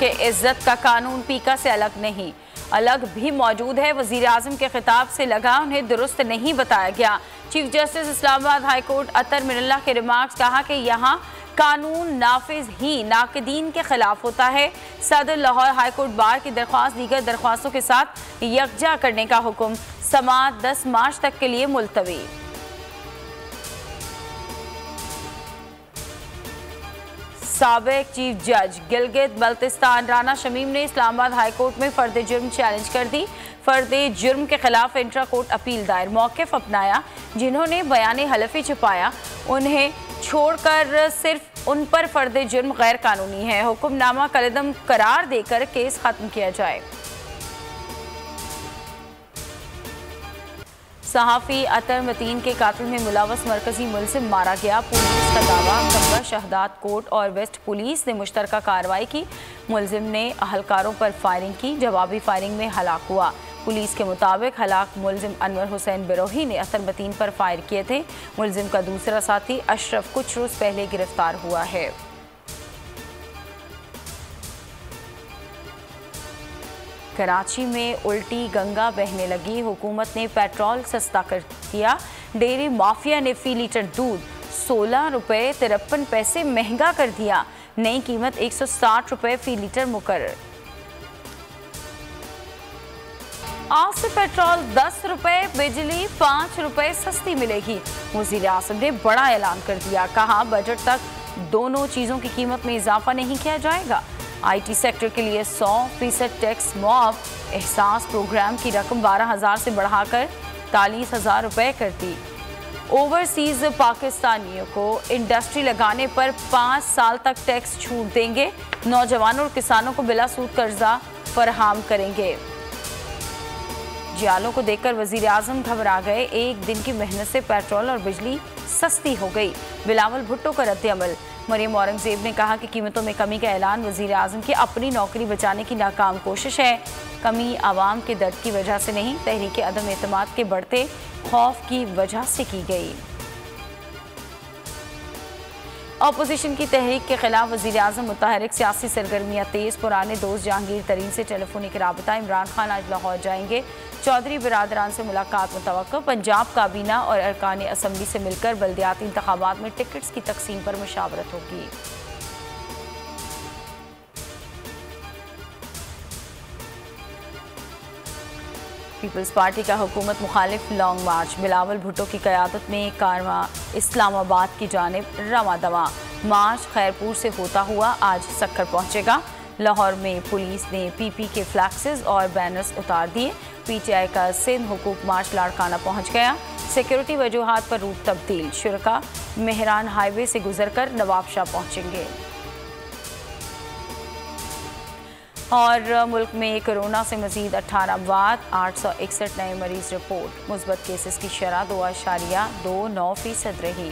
कि इज्जत का कानून पीका से अलग नहीं, अलग भी मौजूद है। वजीर आजम के खिताब से लगा उन्हें दुरुस्त नहीं बताया गया। Chief justice Islamabad high court Athar Minallah के रिमार्क्स, कहा कि यहाँ कानून नाफिज ही नाकदीन के खिलाफ होता है। सदर लाहौर हाई कोर्ट बार की दरख्वास्त दीगर दरख्वास्तों के साथ यकजा करने का हुक्म। समाअत 10 मार्च तक के लिए मुलतवी। साबिक चीफ जज गिलगित बल्तिस्तान राना शमीम ने इस्लामाबाद हाई कोर्ट में फर्द जुर्म चैलेंज कर दी। फर्द जुर्म के खिलाफ इंट्रा कोर्ट अपील दायर। मौक़िफ़ अपनाया, जिन्होंने बयान हलफी छुपाया उन्हें छोड़कर सिर्फ उन पर फर्द जुर्म गैर कानूनी है। हुक्मनामा कलदम करार देकर केस खत्म किया जाए। सहाफ़ी अतर मतीन के कातिल में मुलव्वस मरकजी मुलजिम मारा गया। पुलिस का दावा, कंबा शहदाद कोर्ट और वेस्ट पुलिस ने मुश्तरका कार्रवाई की। मुलजिम ने अहलकारों पर फायरिंग की, जवाबी फायरिंग में हलाक हुआ। पुलिस के मुताबिक हलाक मुलजिम अनवर हुसैन बिरोही ने अतर मतीन पर फायर किए थे। मुलजिम का दूसरा साथी अशरफ कुछ रोज पहले गिरफ्तार हुआ है। कराची में उल्टी गंगा बहने लगी। हुकूमत ने पेट्रोल सस्ता कर दिया। डेयरी माफिया ने फी लीटर दूध 16 रुपये 53 पैसे महंगा कर दिया। नई कीमत 160 रुपये फी लीटर मुकर्रर। आज से पेट्रोल 10 रुपये, बिजली 5 रुपये सस्ती मिलेगी। वज़ीर आज़म ने बड़ा ऐलान कर दिया। कहा बजट तक दोनों चीज़ों की कीमत में इजाफा नहीं किया जाएगा। IT सेक्टर के लिए 100% टैक्स मुआफ। एहसास प्रोग्राम की रकम 12,000 से बढ़ाकर 43,000 रुपये कर दी। ओवरसीज पाकिस्तानियों को इंडस्ट्री लगाने पर 5 साल तक टैक्स छूट देंगे। नौजवानों और किसानों को बिला सूद कर्जा फराहम करेंगे। जियालों को देखकर वजीर आजम घबरा गए। एक दिन की मेहनत से पेट्रोल और बिजली सस्ती हो गई। बिलावल भुट्टो का रद्द-ए-अमल। मरियम औरंगजेब ने कहा कि कीमतों में कमी का ऐलान वजीर आजम की अपनी नौकरी बचाने की नाकाम कोशिश है। कमी आवाम के दर्द की वजह से नहीं, तहरीक अदम एतमाद के बढ़ते खौफ की वजह से की गई। अपोजिशन की तहरीक के खिलाफ वज़ीर आज़म मुतहरिक सियासी सरगर्मियाँ तेज़। पुराने दोस्त जहांगीर तरीन से टेलीफोनिक राबता। इमरान खान आज लाहौर जाएंगे। चौधरी बिरादरान से मुलाकात मुतवक्को। पंजाब काबीना और अरकान असम्बली से मिलकर बल्दियाती इंतखाबात में टिकट्स की तकसीम पर मुशावरत होगी। पीपल्स पार्टी का हुकूमत मुखालिफ लॉन्ग मार्च। बिलावल भुट्टो की क़यादत में कारवां इस्लामाबाद की जानिब रवां दवा। मार्च खैरपुर से होता हुआ आज सक्कर पहुंचेगा। लाहौर में पुलिस ने PP के फ्लैक्सेस और बैनर्स उतार दिए। PTI का सिंध हुकूक मार्च लाड़काना पहुंच गया। सिक्योरिटी वजूहात पर रूट तब्दील। शुरका मेहरान हाईवे से गुजरकर नवाबशाह पहुंचेंगे। और मुल्क में कोरोना से मजीद 18 अमवात, 861 नए मरीज रिपोर्ट। मुस्बत केसेस की शरह 2.29% रही।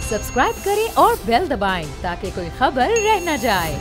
सब्सक्राइब करें और बेल दबाएं ताकि कोई खबर रह न जाए।